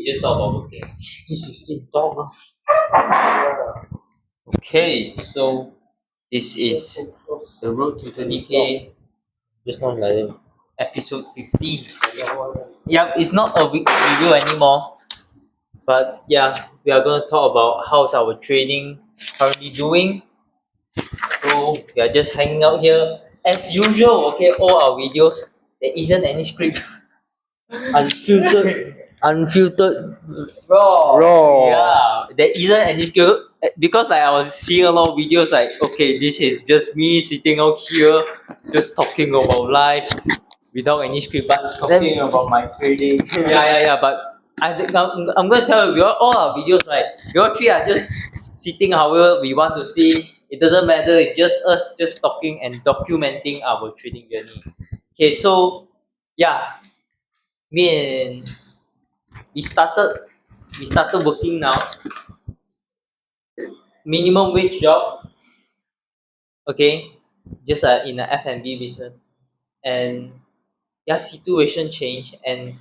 We just talk about working. This is the dog. Okay, so this is the Road to 20K Just not like that. episode 15. Yep, it's not a weekly review anymore, but yeah, we are going to talk about how's our trading currently doing. So we are just hanging out here as usual. Okay, all our videos there isn't any script. Unfiltered. Raw. Raw. Yeah, there isn't any skill because like I was seeing a lot of videos like okay, this is just me sitting out here just talking about life without any script, but Talking about my trading. yeah. But I'm gonna tell you, we all our videos right. We all three are just sitting however we want to see. It doesn't matter. It's just us just talking and documenting our trading journey. Okay, so yeah, me and we started we started working now. Minimum wage job, okay, just in a F&B business, and yeah, situation change and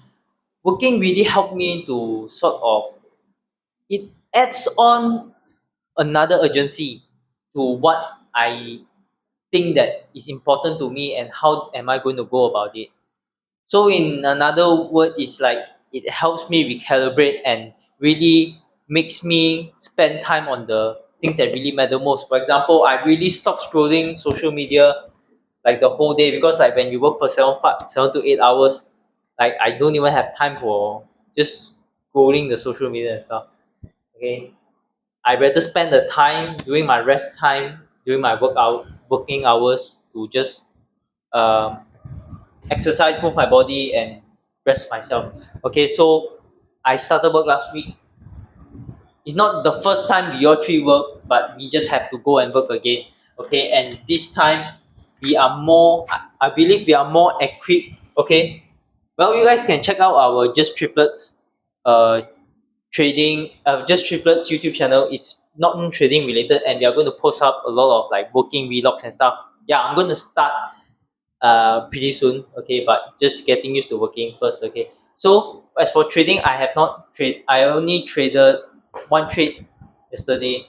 working really helped me to sort of it adds on another urgency to what I think that is important to me and how am I going to go about it. So in another word, it's like it helps me recalibrate and really makes me spend time on the things that really matter most. For example, I really stopped scrolling social media like the whole day because like when you work for 7 to 8 hours, like I don't even have time for just scrolling the social media and stuff. Okay, I rather spend the time during my rest time during my working hours to just um, exercise, move my body, and rest myself. Okay, so I started work last week. It's not the first time we all three work, but we just have to go and work again. Okay, and this time we are more. I believe we are more equipped. Okay, well, you guys can check out our JuzTriplets, trading. JuzTriplets YouTube channel. It's not trading related, and we are going to post up a lot of like working vlogs and stuff. Yeah, I'm going to start pretty soon. Okay, but just getting used to working first. Okay, so as for trading, I have not trade. I only traded one trade yesterday,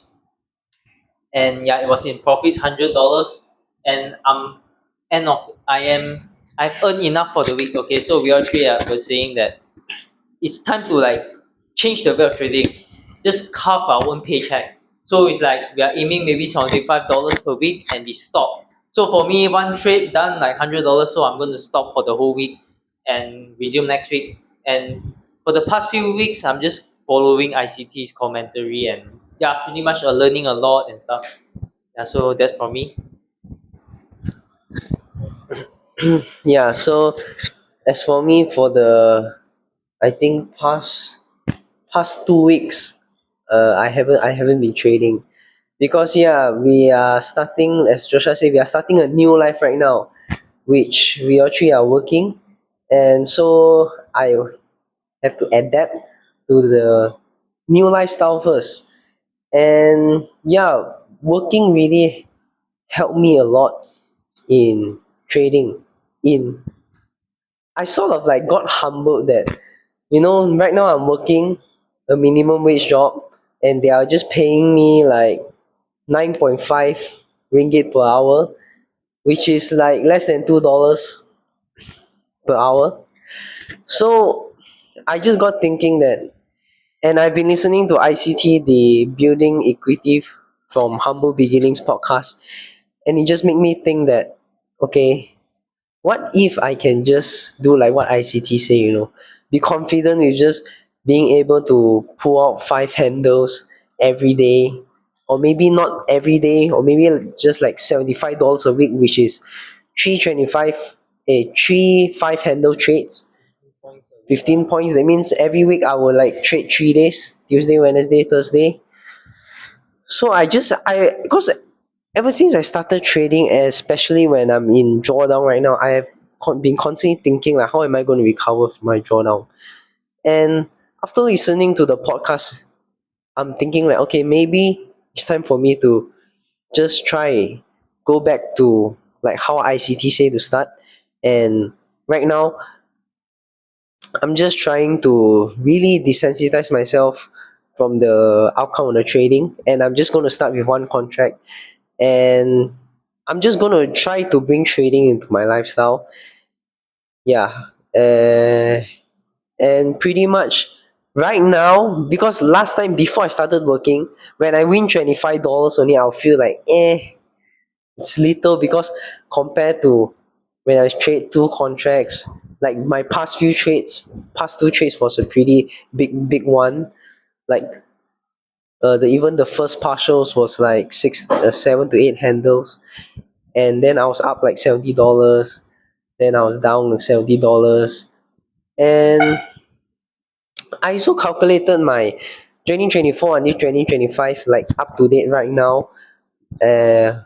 and yeah, it was in profits $100, and I've earned enough for the week. Okay, so we all three were saying that it's time to like change the way of trading, just carve our own paycheck. So it's like we are aiming maybe $75 per week and we stop. So for me, one trade done like $100, so I'm going to stop for the whole week and resume next week. And for the past few weeks, I'm just following ICT's commentary and yeah, pretty much learning a lot and stuff. Yeah, so that's for me. Yeah, so as for me, for the I think past 2 weeks, I haven't been trading because yeah, we are starting, as Joshua said, we are starting a new life right now, which we all three are working, and so I have to adapt to the new lifestyle first. And yeah, working really helped me a lot in trading. In I sort of like got humbled that right now I'm working a minimum wage job, and they are just paying me like 9.5 ringgit per hour, which is like less than $2 per hour. So I just got thinking that, and I've been listening to ICT, the Building Equity from Humble Beginnings podcast, and it just made me think that, okay, what if I can just do like what ICT say, be confident with just being able to pull out 5 handles every day, or maybe not every day, or maybe just like $75 a week, which is 325, 3 5 handle trades, 15 points. That means every week I will like trade 3 days: Tuesday, Wednesday, Thursday. So because ever since I started trading, especially when I'm in drawdown right now, I have been constantly thinking like, how am I going to recover from my drawdown? And after listening to the podcast, I'm thinking like, okay, maybe it's time for me to just try go back to like how ICT say to start. And right now, I'm just trying to really desensitize myself from the outcome of the trading, and I'm just going to start with one contract, and I'm just going to try to bring trading into my lifestyle. Yeah. And pretty much right now, because last time before I started working, when I win $25 only, I'll feel like it's little, because compared to when I trade two contracts, like my past two trades was a pretty big one. Like the even the first partials was like 7 to 8 handles, and then I was up like $70, then I was down like $70, and I also calculated my 2024 and this 2025 like up to date right now, the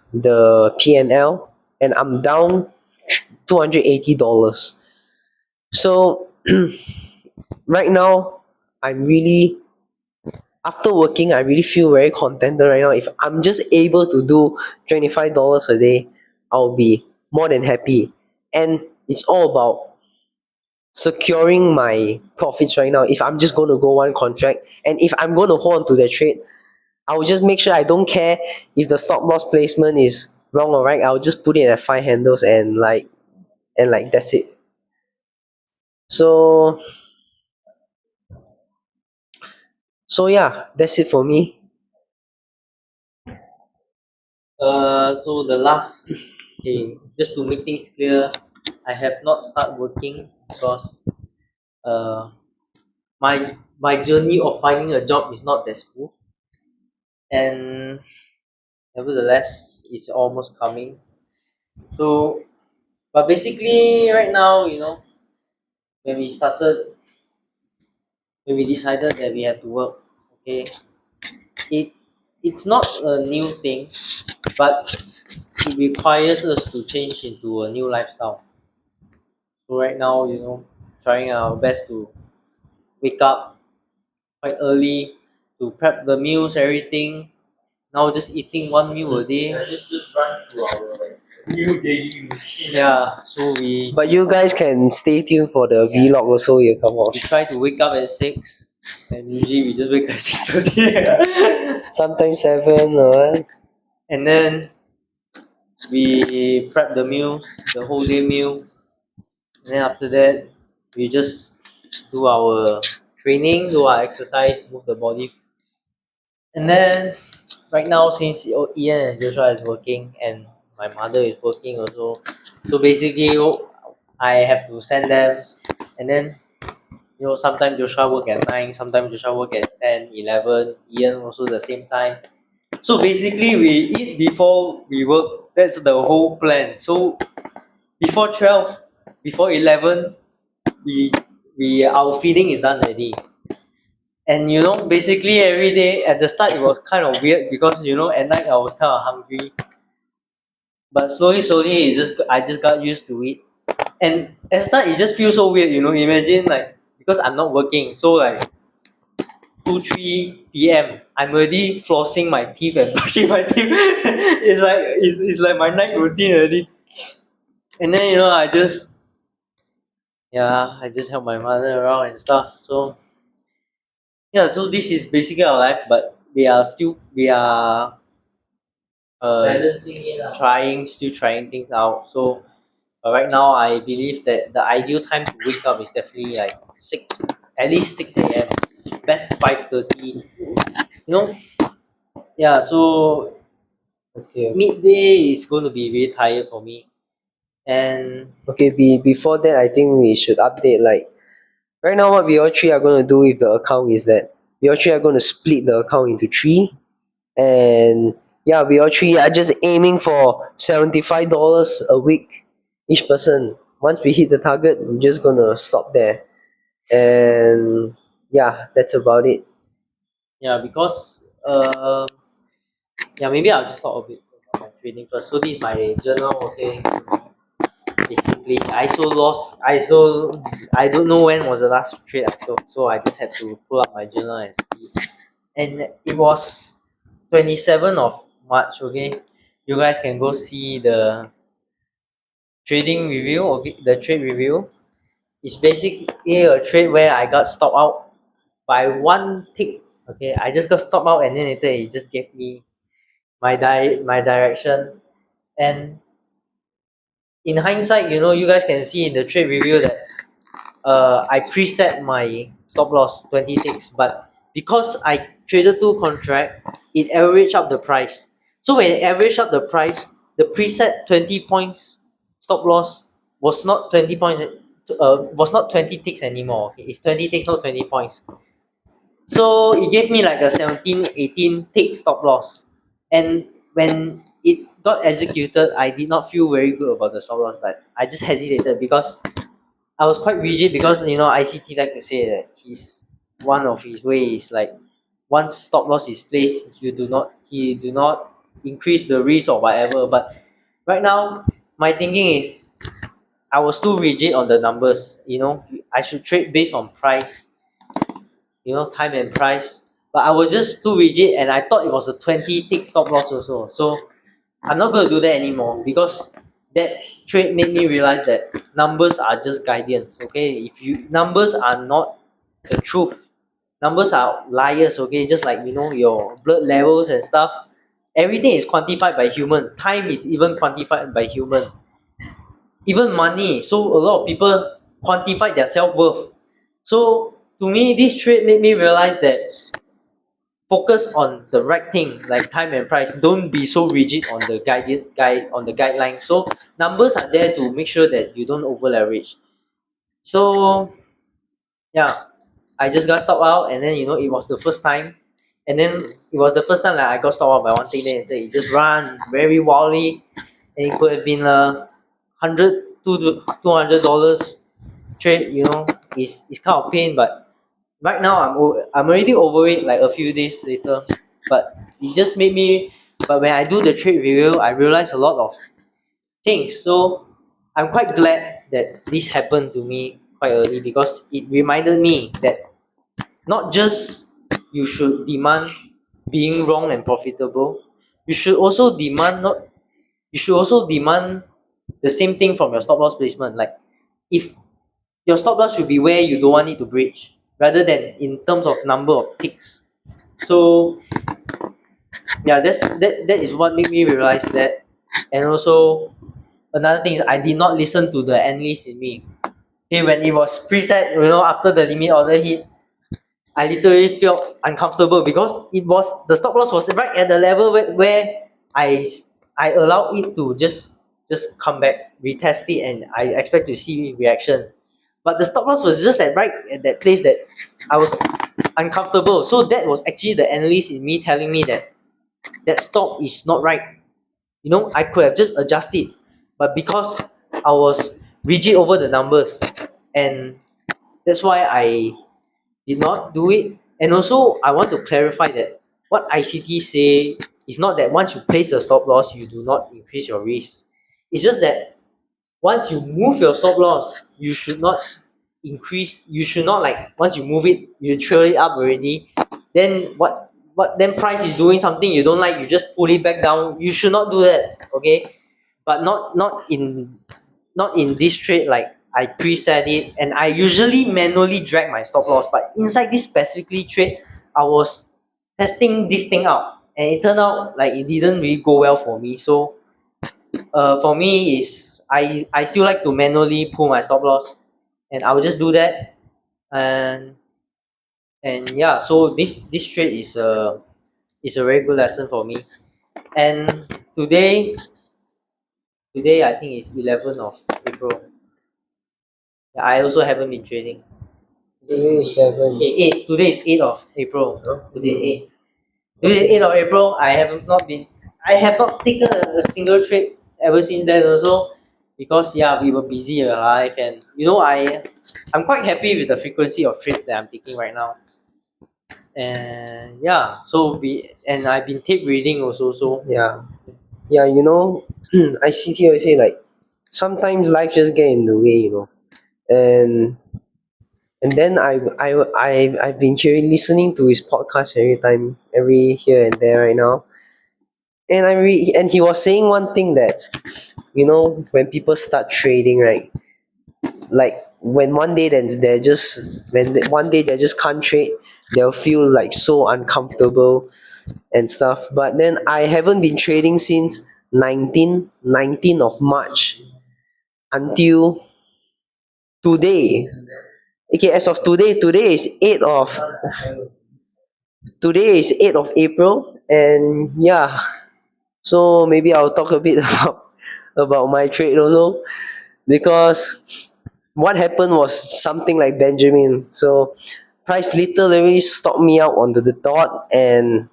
PNL, and I'm down $280. So right now, I'm really, after working, I really feel very contented right now. If I'm just able to do $25 a day, I'll be more than happy. And it's all about securing my profits right now. If I'm just going to go one contract, and if I'm going to hold on to the trade, I will just make sure I don't care if the stop loss placement is wrong or right. I'll just put it at 5 handles, and that's it. So yeah, that's it for me. So the last, okay, just to make things clear, I have not started working because uh, my journey of finding a job is not that smooth, and nevertheless, it's almost coming. So, but basically, right now, when we started, when we decided that we have to work, okay, it it's not a new thing, but it requires us to change into a new lifestyle. So right now, trying our best to wake up quite early to prep the meals, everything. Now just eating one meal a day. Just run through our new daily routine. Yeah, so But you guys can stay tuned for the vlog also will come we off. try to wake up at 6, and usually we just wake up at 6:30. Sometimes 7 or what. And then we prep the meals, the whole day meal, and then after that we just do our training, do our exercise, move the body. And then right now, since Ian and Joshua is working and my mother is working also, so basically I have to send them. And then sometimes Joshua work at 9, sometimes Joshua work at 10, 11, Ian also the same time. So basically we eat before we work. That's the whole plan. So before 12, before 11, we our feeding is done already. And basically every day at the start it was kind of weird because at night I was kind of hungry, but slowly I just got used to it. And at the start it just feels so weird. Imagine, like, because I'm not working, so like 2 3 p.m. I'm already flossing my teeth and brushing my teeth. It's like my night routine already. And then I just help my mother around and stuff. So yeah, so this is basically our life, but we are still trying things out. So right now, I believe that the ideal time to wake up is definitely like 6, at least 6 a.m. Best 5:30. You know, yeah. So Okay. midday is going to be very tired for me, and Okay, before that, I think we should update, like, right now what we all three are going to do with the account is that we all three are going to split the account into three, and yeah, we all three are just aiming for $75 a week each person. Once we hit the target, we're just going to stop there, and yeah, that's about it. yeah, because yeah, maybe I'll just talk a bit about my trading first. So this is my journal. Okay, basically I don't know when was the last trade I took, so I just had to pull up my journal and see. And it was 27th of March. Okay, you guys can go see the trading review. Okay, the trade review. It's basically a trade where I got stopped out by one tick. Okay, I just got stopped out, and then later it just gave me my direction. And in hindsight, you guys can see in the trade review that I preset my stop loss 20 ticks, but because I traded two contract, it averaged up the price. So when it averaged up the price, the preset 20 points stop loss was not 20 points, was not 20 ticks anymore. Okay? It's 20 ticks, not 20 points. So it gave me like a 17, 18 tick stop loss. And when it got executed, I did not feel very good about the stop loss, but I just hesitated because I was quite rigid because ICT like to say that one of his ways like once stop loss is placed, he do not increase the risk or whatever. But right now, my thinking is I was too rigid on the numbers. I should trade based on price, time and price. But I was just too rigid, and I thought it was a 20 tick stop loss also. So I'm not going to do that anymore because that trade made me realize that numbers are just guidance. Okay, if you numbers are not the truth, numbers are liars. Okay, just like your blood levels and stuff. Everything is quantified by human. Time is even quantified by human. Even money. So a lot of people quantify their self worth. So to me, this trade made me realize that focus on the right thing like time and price. Don't be so rigid on the guide on the guidelines. So numbers are there to make sure that you don't over leverage. So yeah, I just got stopped out, and then it was the first time, and then it was the first time that I got stopped out by one thing. Then it just run very wildly, and it could have been a $200 trade. It's kind of pain, but right now I'm already over it like a few days later. But it just made me. But when I do the trade review, I realize a lot of things. So I'm quite glad that this happened to me quite early because it reminded me that not just you should demand being wrong and profitable, you should also demand not you should also demand the same thing from your stop loss placement. Like if your stop loss should be where you don't want it to breach rather than in terms of number of ticks. So yeah, that is what made me realize that. And also another thing is I did not listen to the analyst in me. Okay, when it was preset, after the limit order hit, I literally felt uncomfortable because it was the stop loss was right at the level where I allowed it to just come back, retest it, and I expect to see reaction. But the stop loss was just right at that place that I was uncomfortable. So that was actually the analyst in me telling me that that stop is not right. I could have just adjusted, but because I was rigid over the numbers, and that's why I did not do it. And also, I want to clarify that what ICT say is not that once you place the stop loss, you do not increase your risk. It's just that once you move your stop loss, you should not increase. You should not like once you move it, you trail it up already. Then what? Then price is doing something you don't like. You just pull it back down. You should not do that. Okay, but not in this trade. Like I preset it, and I usually manually drag my stop loss. But inside this specifically trade, I was testing this thing out, and it turned out like it didn't really go well for me. So for me is I still like to manually pull my stop loss, and I will just do that. and and yeah, so this trade is a very good lesson for me. And today I think is 11th of April. Yeah, I also haven't been trading. Today is 7. Today is 8th of April. Huh? Today is 8th of April. I have not taken a single trade ever since then also because yeah, we were busy in life. And I'm quite happy with the frequency of trades that I'm taking right now. And yeah, and I've been tape reading also. So Yeah. Yeah, I see here say like sometimes life just get in the way. And then I've been hearing listening to his podcast every here and there right now. And he was saying one thing that when people start trading, right, like when one day then they're just when they, one day they just can't trade, they'll feel like so uncomfortable and stuff. But then I haven't been trading since 19 of March until today. Okay, as of today, today is 8th of April, and yeah, so maybe I'll talk a bit about my trade also, because what happened was something like Benjamin. So price literally stopped me out on the dot and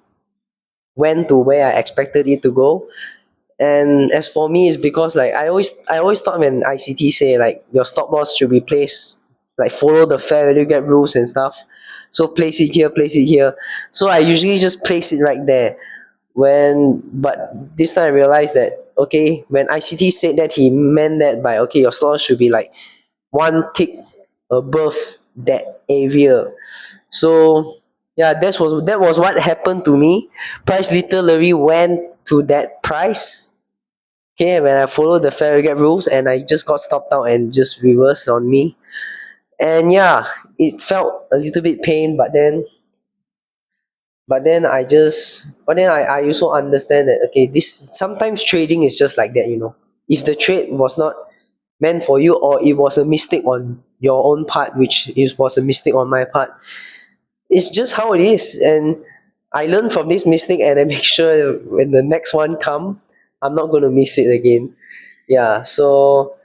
went to where I expected it to go. And as for me, it's because like I always thought when ICT say like your stop loss should be placed, like follow the fair value gap rules and stuff. So place it here, place it here. So I usually just place it right there. But this time I realized that okay, when ICT said that, he meant that by okay, your stop loss should be like one tick above that area. So yeah, that was what happened to me. Price literally went to that price. Okay, when I followed the fair gap rules, and I just got stopped out and just reversed on me. And yeah, it felt a little bit pain, but then I also understand that okay, this sometimes trading is just like that, you know. If the trade was not meant for you, or it was a mistake on your own part, which is was a mistake on my part, it's just how it is. And I learn from this mistake, and I make sure when the next one come, I'm not going to miss it again. Yeah, so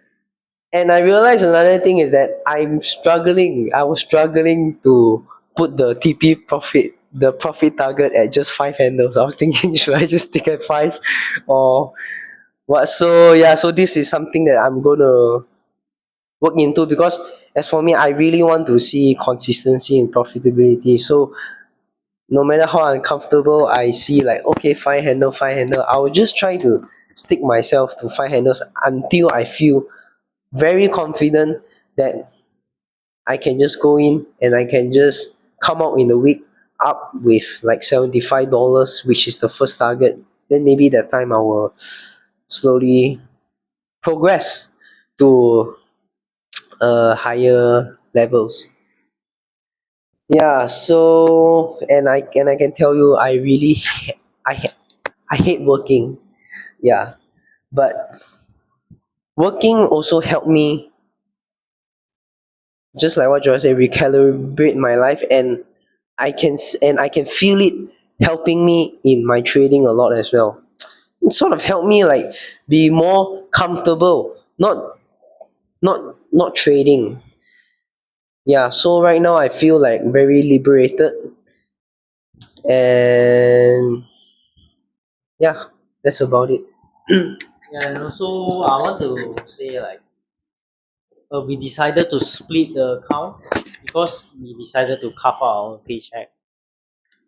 and I realized another thing is that I was struggling to put the TP profit, the profit target at just five handles. I was thinking, should I just stick at five or what? So yeah, so this is something that I'm gonna work into, because as for me, I really want to see consistency in profitability. So no matter how uncomfortable I see, like okay, five handle, I will just try to stick myself to five handles until I feel very confident that I can just go in and I can just come out in the week up with like $75, which is the first target. Then maybe that time I will slowly progress to higher levels. Yeah, so and I can tell you, I really I hate working. Yeah, but working also helped me, just like what Joy said, recalibrate my life, and I can feel it helping me in my trading a lot as well. It sort of helped me like be more comfortable, not trading. Yeah, so right now I feel like very liberated, and yeah, that's about it. Yeah, and also I want to say like we decided to split the account because we decided to cover our own paycheck.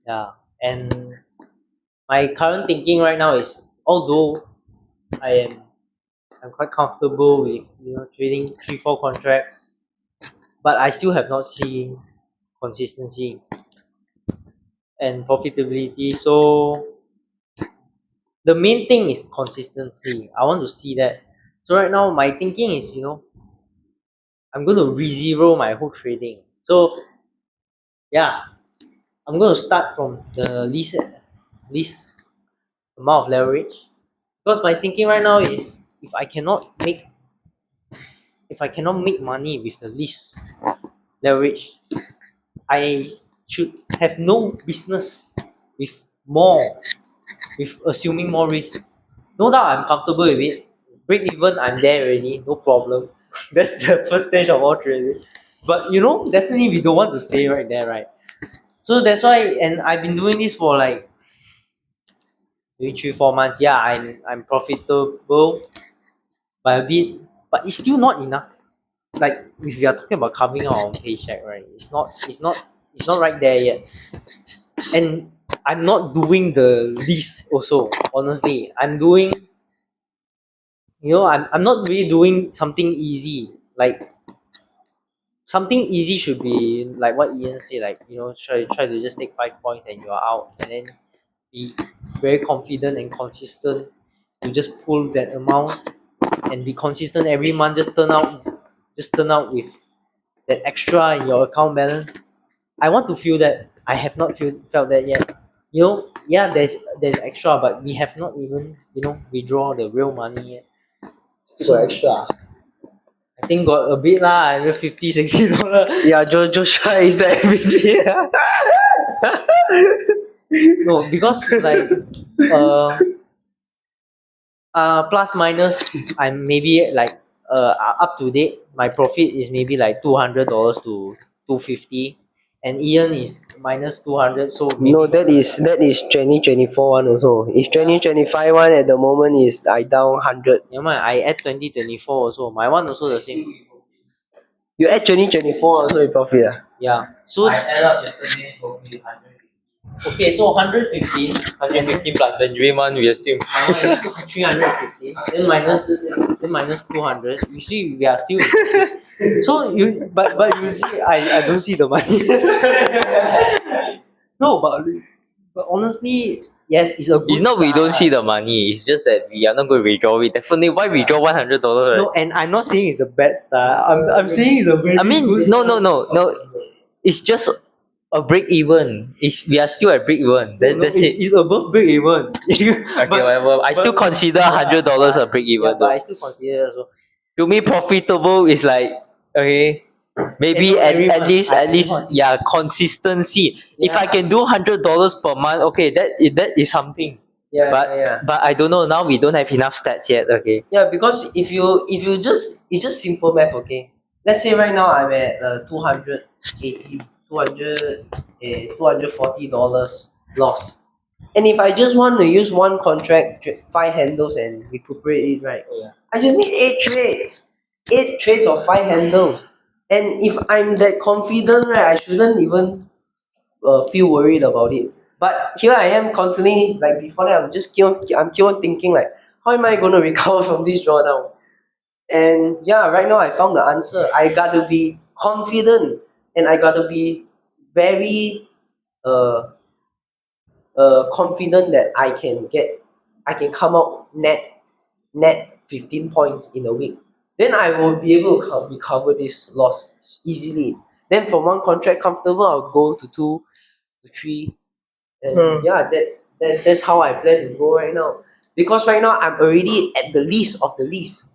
Yeah, and my current thinking right now is although I am I'm quite comfortable with trading 3-4 contracts, but I still have not seen consistency and profitability. So the main thing is consistency. I want to see that. So right now my thinking is I'm going to re-zero my whole trading. So yeah, I'm going to start from the least amount of leverage, because my thinking right now is if I cannot make money with the least leverage, I should have no business with more with assuming more risk. No doubt I'm comfortable with it. Break even, I'm there already, no problem. That's the first stage of all trading. But definitely we don't want to stay right there, right? So that's why, and I've been doing this for like maybe 3-4 months. Yeah, I'm profitable by a bit, but it's still not enough. Like if we are talking about covering our own paycheck, right? It's not right there yet. And I'm not doing the least also, honestly. I'm not really doing something easy. Like something easy should be like what Ian said, like try to just take 5 points and you're out, and then be very confident and consistent to just pull that amount and be consistent every month. Just turn out with that extra in your account balance. I want to feel that. I have not felt that yet. Yeah, there's extra, but we have not even withdraw the real money yet. So extra. I think got a bit lah, I mean $50-$60. Yeah, Joshua is the MVP. No, because like plus minus, I'm maybe like up to date. My profit is maybe like $200 to 250, and Ian is minus 200. So maybe No, that is 2024 one also. If 2025 one at the moment is I down 100. never mind. I add 2024 also. My one also the same. You add 2024 also you profit ah? Yeah. So I add up yesterday profit 150. Okay, so 115 plus the dream one, we are still my one is 350. Then minus 200. You see, we are still in profit. So but you see, I don't see the money. No, but honestly, yes, it's a good. It's not we don't see start. the money, it's just that we are not going to withdraw it. Definitely, why withdraw $100, right? No, and I'm not saying it's a bad start. I'm saying it's a very I mean, good no, start. no. It's just a break even. We are still at break even. That's it. It's above break even. Okay, whatever. I still consider $100 a break even. Yeah, but Though. I still consider also. To me, profitable is like okay, maybe Every at month, least I yeah, consistency. If I Yeah. can do $100 per month, okay, that is something. Yeah, But yeah. but I don't know now. We don't have enough stats yet. Okay. Yeah, because if you just it's just simple math, okay. Let's say right now I'm at 280, 200, $240 loss. And if I just want to use one contract, 5 handles and recuperate it, right? Yeah. I just need 8 trades. 8 trades of 5 handles. And if I'm that confident, right, I shouldn't even feel worried about it. But here I am constantly like before that I'm keep on thinking like how am I gonna recover from this drawdown? And yeah, right now I found the answer. I gotta be confident and I gotta be very uh confident that I can come out net 15 points in a week. Then I will be able to recover this loss easily. Then from one contract comfortable, I'll go to 2 to 3. And yeah, that's how I plan to go right now. Because right now I'm already at the least of the least.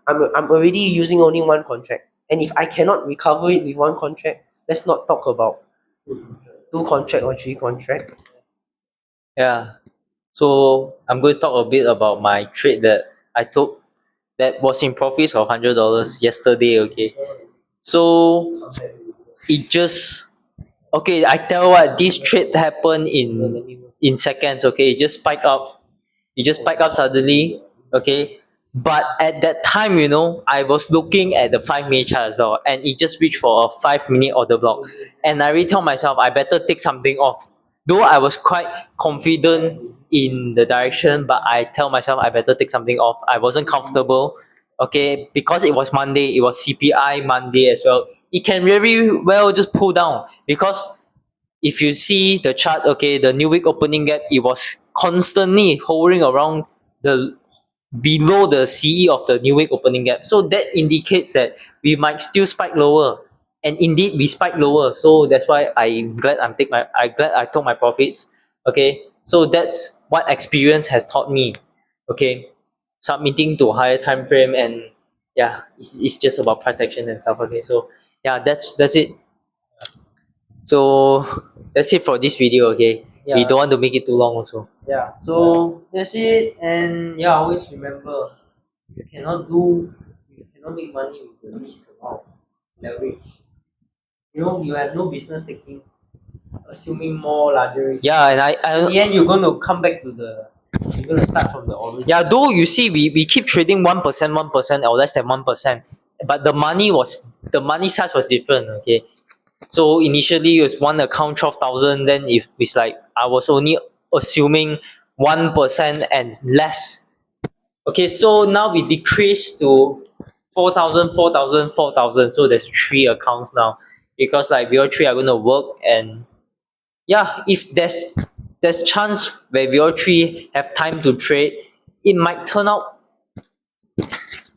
I'm already using only one contract. And if I cannot recover it with one contract, let's not talk about 2 contract or 3 contract. Yeah. So I'm going to talk a bit about my trade that I took that was in profits of $100 yesterday. Okay. So it just okay. I tell you what, this trade happened in seconds. Okay, it just spiked up. It just spiked up suddenly. Okay. But at that time, I was looking at the 5 minute chart as well, and it just reached for a 5 minute order block. And I really tell myself I better take something off. Though I was quite confident in the direction, but I tell myself I better take something off. I wasn't comfortable. Okay, because it was Monday, it was CPI Monday as well. It can very well just pull down because if you see the chart, okay, the new week opening gap, it was constantly hovering around the below the CE of the new week opening gap. So that indicates that we might still spike lower. And indeed we spike lower. So that's why I'm glad I took my profits. Okay. So that's what experience has taught me. Okay. Submitting to higher time frame and yeah, it's just about price action and stuff. Okay. So yeah, that's it. So that's it for this video, okay? We Yeah. don't want to make it too long also. Yeah. So that's it. And yeah, always remember you cannot make money with the least amount of leverage. You have no business taking assuming more larger risks. Yeah, and In the end you're gonna come back to you're gonna start from the origin. yeah, though you see we keep trading 1%, or less than 1%, but the money size was different, okay? So initially it was one account 12,000, then if it's like I was only assuming 1% and less. Okay, so now we decrease to 4,000, 4,000, 4,000. So there's 3 accounts now. Because like we all 3 are gonna work and yeah, if there's chance where we all 3 have time to trade, it might turn out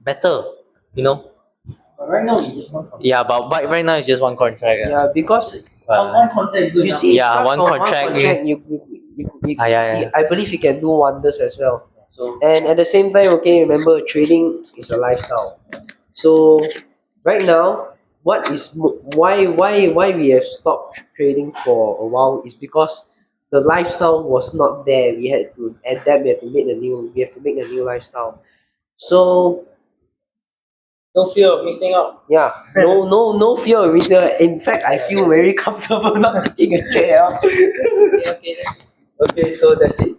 better, you know. Right now, it's just one. Yeah, but right now it's just one contract. Yeah, because But, contract you see, yeah, start one from contract. one contract, Yeah. I believe you can do wonders as well. So And at the same time, okay, remember trading is a lifestyle. So right now, why we have stopped trading for a while is because the lifestyle was not there. We had to adapt. We have to make a new lifestyle. So no fear of missing out. yeah, no fear of missing out. In fact, I feel very comfortable not taking a KL. Okay. Okay, so that's it.